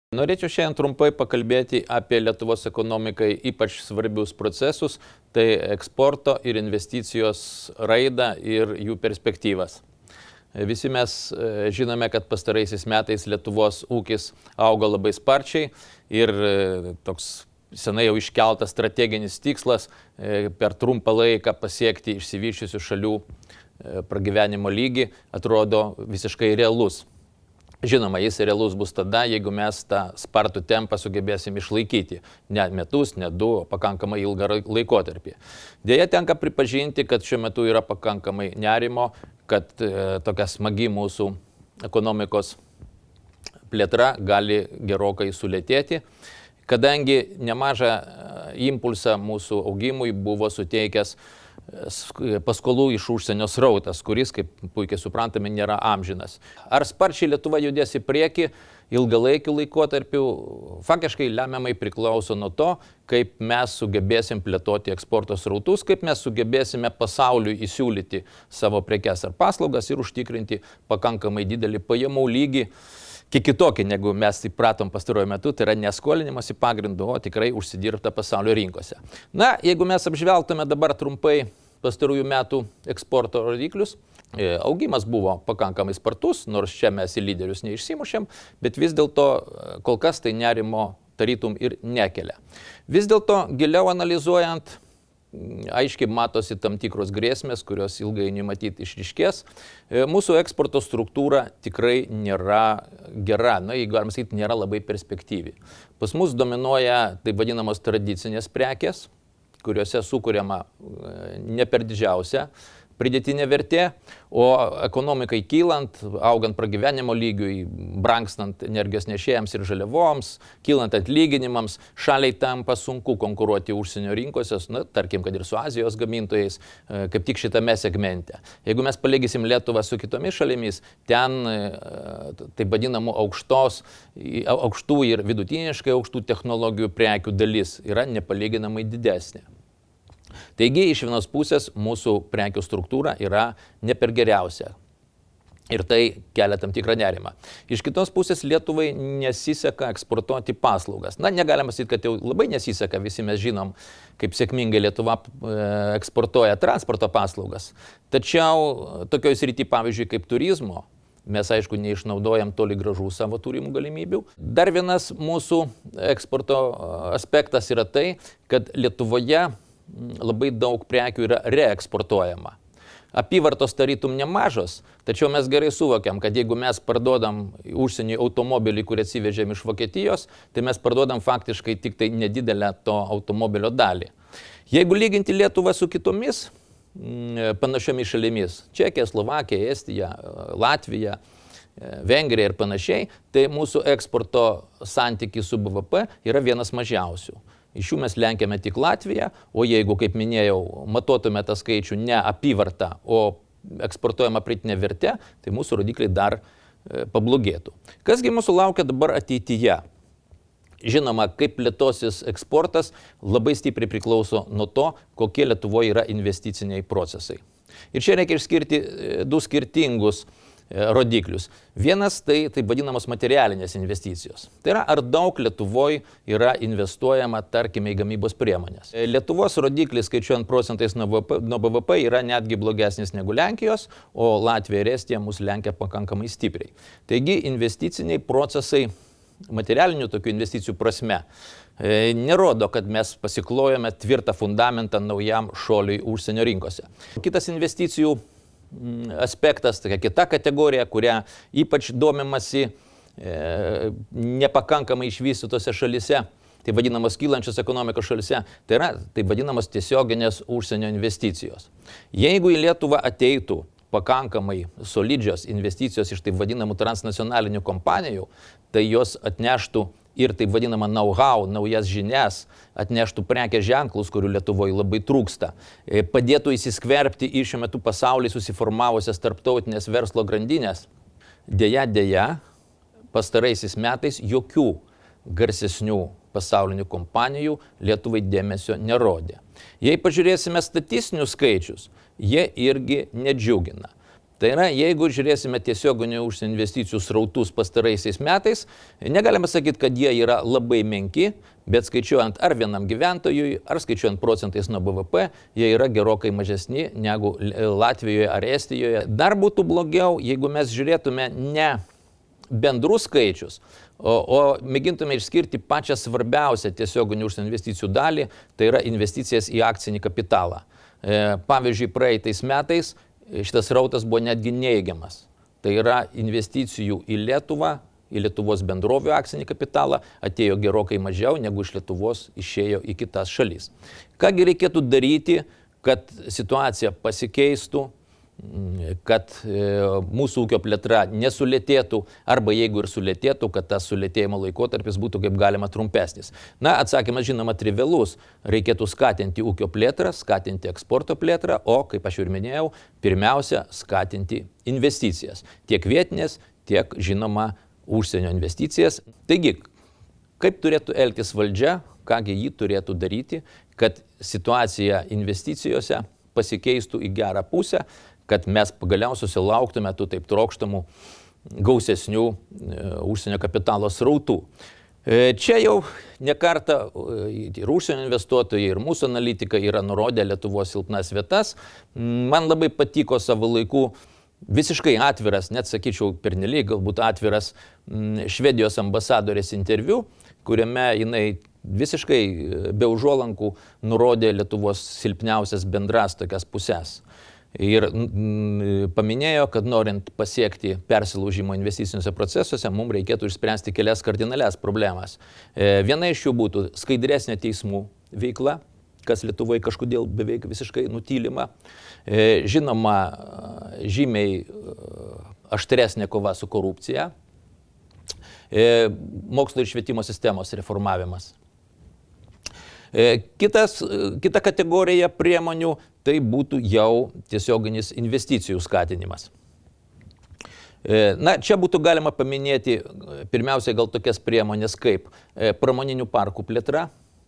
Norėčiau šiandien trumpai pakalbėti apie Lietuvos ekonomikai ypač svarbius procesus, tai eksporto ir investicijos raidą ir jų perspektyvas. Visi mes žinome, kad pastaraisiais metais Lietuvos ūkis auga labai sparčiai ir toks senai jau iškeltas strateginis tikslas per trumpą laiką pasiekti išsivysčiusių šalių pragyvenimo lygį atrodo visiškai realus. Žinoma, jis realus bus tada, jeigu mes tą spartų tempą sugebėsim išlaikyti. Ne metus, ne du, o pakankamai ilgą laikotarpį. Deja, tenka pripažinti, kad šiuo metu yra pakankamai nerimo, kad tokia smagi mūsų ekonomikos plėtra gali gerokai sulėtėti, kadangi nemažą impulsą mūsų augimui buvo suteikęs paskolų iš užsienio srautas, kuris, kaip puikiai suprantame, nėra amžinas. Ar sparčiai Lietuva judės į priekį ilgalaikiu laikotarpiu, faktiškai lemiamai priklauso nuo to, kaip mes sugebėsim plėtoti eksporto srautus, kaip mes sugebėsime pasauliui įsiūlyti savo prekes ar paslaugas ir užtikrinti pakankamai didelį pajamų lygį, kiek kitokį, negu mes įpratom pastaruoju metu, tai yra neskolinimas į pagrindų, o tikrai užsidirbta pasaulio rinkose. Na, jeigu mes apžvelgtume dabar trumpai pastarųjų metų eksporto rodiklius, augimas buvo pakankamai spartus, nors čia mes į lyderius neišsimušėm, bet vis dėlto kol kas tai nerimo tarytum ir nekelia. Vis dėlto giliau analizuojant, aiškiai matosi tam tikros grėsmės, kurios ilgainiui matyti išryškės. Mūsų eksporto struktūra tikrai nėra gera, jeigu galima sakyti, nėra labai perspektyvi. Pas mus dominuoja taip vadinamos tradicinės prekės, kuriuose sukuriama ne per didžiausia pridėtinė vertė, o ekonomikai kylant, augant pragyvenimo lygiui, brangstant energijos nešėjams ir žaliavoms, kylant atlyginimams, šaliai tampa sunku konkuruoti užsienio rinkose, tarkim, kad ir su Azijos gamintojais, kaip tik šitame segmente. Jeigu mes palygisim Lietuvą su kitomis šalimis, ten taip vadinamų aukštų ir vidutiniškai aukštų technologijų prekių dalis yra nepalyginamai didesnė. Taigi, iš vienos pusės mūsų prekių struktūra yra ne per geriausia ir tai kelia tam tikrą nerimą. Iš kitos pusės Lietuvai nesiseka eksportuoti paslaugas. Negalima sakyti, kad jau labai nesiseka, visi mes žinom, kaip sėkmingai Lietuva eksportuoja transporto paslaugas. Tačiau tokioj srity, pavyzdžiui, kaip turizmo, mes, aišku, neišnaudojam toli gražu savo turimų galimybių. Dar vienas mūsų eksporto aspektas yra tai, kad Lietuvoje labai daug prekių yra reeksportuojama. Apyvartos tarytum nemažos, tačiau mes gerai suvokiam, kad jeigu mes parduodam užsienį automobilį, kurį atsivežėm iš Vokietijos, tai mes parduodam faktiškai tik tai nedidelę to automobilio dalį. Jeigu lyginti Lietuvą su kitomis panašiomis šalimis, Čekija, Slovakija, Estija, Latvija, Vengrija ir panašiai, tai mūsų eksporto santykis su BVP yra vienas mažiausių. Iš jų mes lenkiame tik Latviją, o jeigu, kaip minėjau, matuotume tą skaičių ne apyvartą, o eksportuojama pridėtinė vertė, tai mūsų rodikliai dar pablogėtų. Kasgi mūsų laukia dabar ateityje? Žinoma, kaip plėtosis eksportas labai stipriai priklauso nuo to, kokie Lietuvoje yra investiciniai procesai. Ir čia reikia išskirti du skirtingus rodiklius. Vienas tai taip vadinamos materialinės investicijos. Tai yra, ar daug Lietuvoje yra investuojama, tarkime, į gamybos priemonės. Lietuvos rodiklis, skaičiuojant procentais nuo BVP, yra netgi blogesnis negu Lenkijos, o Latvija ir Estija mus lenkia pakankamai stipriai. Taigi, investiciniai procesai materialinių tokių investicijų prasme nerodo, kad mes pasiklojame tvirtą fundamentą naujam šuoliui užsienio rinkose. Kitas investicijų aspektas, tokia kita kategorija, kurią ypač domimasi nepakankamai išvystytose šalise, tai vadinamos kylančios ekonomikos šalise, tai yra taip vadinamos tiesioginės užsienio investicijos. Jeigu į Lietuvą ateitų pakankamai solidžios investicijos iš taip vadinamų transnacionalinių kompanijų, tai jos atneštų ir taip vadinamą know-how, naujas žinias, atneštų prekės ženklus, kurių Lietuvoje labai trūksta, padėtų įsiskverbti į šiuo metu pasaulyje susiformavusias tarptautinės verslo grandinės. Deja, pastaraisiais metais jokių garsesnių pasaulinių kompanijų Lietuvai dėmesio nerodė. Jei pažiūrėsime statistinius skaičius, jie irgi nedžiugina. Tai yra, jeigu žiūrėsime tiesioginių užsienio investicijų srautus pastaraisiais metais, negalime sakyti, kad jie yra labai menki, bet skaičiuojant ar vienam gyventojui, ar skaičiuojant procentais nuo BVP, jie yra gerokai mažesni negu Latvijoje ar Estijoje. Dar būtų blogiau, jeigu mes žiūrėtume ne bendrus skaičius, o mėgintume išskirti pačią svarbiausią tiesioginių užsienio investicijų dalį, tai yra investicijas į akcinį kapitalą. Pavyzdžiui, praeitais metais šitas rautas buvo netgi neigiamas. Tai yra investicijų į Lietuvą, į Lietuvos bendrovių akcinį kapitalą atėjo gerokai mažiau, negu iš Lietuvos išėjo į kitas šalis. Kągi reikėtų daryti, kad situacija pasikeistų, kad mūsų ūkio plėtra nesulėtėtų, arba jeigu ir sulėtėtų, kad tas sulėtėjimo laikotarpis būtų kaip galima trumpesnis. Na, atsakymas žinoma trivialus. Reikėtų skatinti ūkio plėtrą, skatinti eksporto plėtrą, o, kaip aš ir minėjau, pirmiausia, skatinti investicijas. Tiek vietinės, tiek, žinoma, užsienio investicijas. Taigi, kaip turėtų elgtis valdžia, kągi ji turėtų daryti, kad situacija investicijose pasikeistų į gerą pusę, kad mes pagaliau susilauktume tų taip trokštamų gausesnių užsienio kapitalo srautų. Čia jau nekartą ir užsienio investuotojai, ir mūsų analitikai yra nurodę Lietuvos silpnas vietas. Man labai patiko savo laiku visiškai atviras, net sakyčiau pernelyg galbūt atviras Švedijos ambasadorės interviu, kuriame jinai visiškai be užuolankų nurodė Lietuvos silpniausias bendras tokias pusės. Ir paminėjo, kad norint pasiekti persilaužimo investiciniuose procesuose, mums reikėtų išspręsti kelias kardinalias problemas. Viena iš jų būtų skaidresnė teismų veikla, kas Lietuvoje kažkodėl beveik visiškai nutylima. Žinoma, žymiai aštresnė kova su korupcija. Mokslo ir švietimo sistemos reformavimas. Kita kategorija priemonių tai būtų jau tiesioginis investicijų skatinimas. Na, čia būtų galima paminėti pirmiausiai gal tokias priemonės kaip pramoninių parkų plėtra,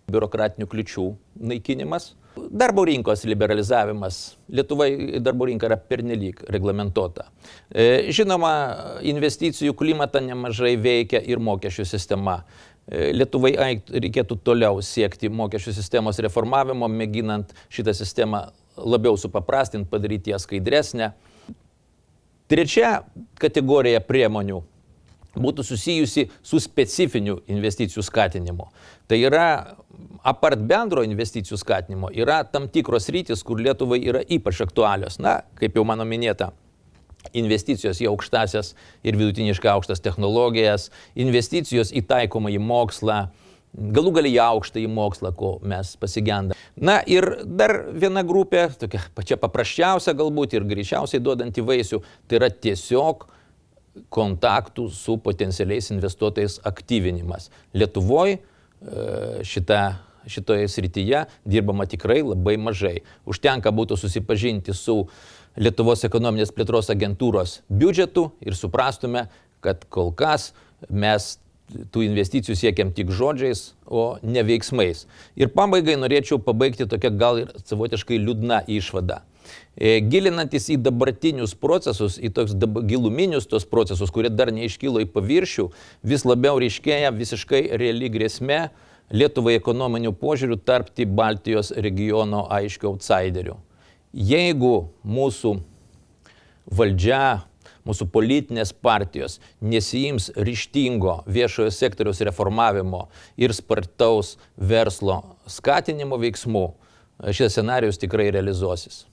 biurokratinių kliučių naikinimas, darbo rinkos liberalizavimas. Lietuvai darbo rinka yra pernelyg reglamentuota. Žinoma, investicijų klimatą nemažai veikia ir mokesčių sistema. Lietuvai reikėtų toliau siekti mokesčių sistemos reformavimo, mėginant šitą sistemą labiau supaprastinti, padaryti ją skaidresnę. Trečia kategorija priemonių būtų susijusi su specifiniu investicijų skatinimu. Tai yra, apart bendro investicijų skatinimo, yra tam tikros rytis, kur Lietuvai yra ypač aktualios. Na, kaip jau mano minėta, investicijos į aukštasias ir vidutiniškai aukštas technologijas, investicijos į taikomąjį mokslą, galų gal į aukštąjį mokslą, ko mes pasigendame. Na ir dar viena grupė, tokia pačia paprasčiausia galbūt ir greičiausiai duodanti vaisių, tai yra tiesiog kontaktų su potencialiais investuotojais aktyvinimas. Lietuvoje šitoje srityje dirbama tikrai labai mažai. Užtenka būtų susipažinti su Lietuvos ekonominės plėtros agentūros biudžetu ir suprastume, kad kol kas mes tų investicijų siekiam tik žodžiais, o ne veiksmais. Ir pabaigai norėčiau pabaigti tokią gal ir savotiškai liūdną išvadą. Gilinantis į dabartinius procesus, į toks giluminius tos procesus, kurie dar neiškilo į paviršių, vis labiau ryškėja visiškai reali grėsmė Lietuvai ekonominių požiūrių tarpti Baltijos regiono aiškių outsiderių. Jeigu mūsų valdžia, mūsų politinės partijos nesiims ryžtingo viešojo sektoriaus reformavimo ir spartaus verslo skatinimo veiksmų, šis scenarijus tikrai realizuosis.